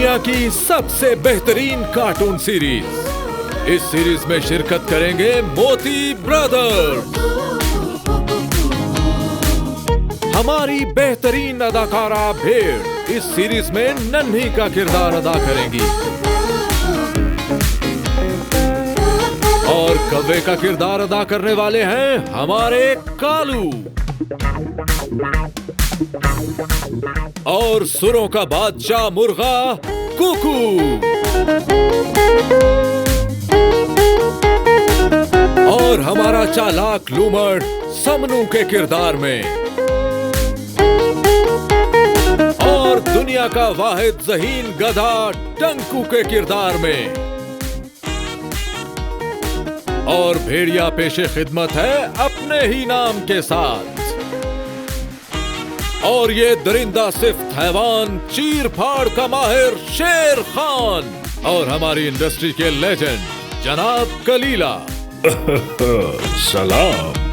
दुनिया की सबसे बेहतरीन कार्टून सीरीज। इस सीरीज में शिरकत करेंगे मोती ब्रदर्स। हमारी बेहतरीन अदाकारा भेड़ इस सीरीज में नन्ही का किरदार अदा करेंगी और कव्वे का किरदार अदा करने वाले हैं हमारे कालू। और सुरों का बादशाह मुर्गा कुकू। और हमारा चालाक लूमड़ समनू के किरदार में। और दुनिया का वाहिद ज़हीन गधा टंकू के किरदार में। और भेड़िया पेशे खिदमत है अपने ही नाम के साथ। और ये दरिंदा सिफ्त हैवान चीर फाड़ का माहिर शेर खान। और हमारी इंडस्ट्री के लेजेंड जनाब कलीला। सलाम।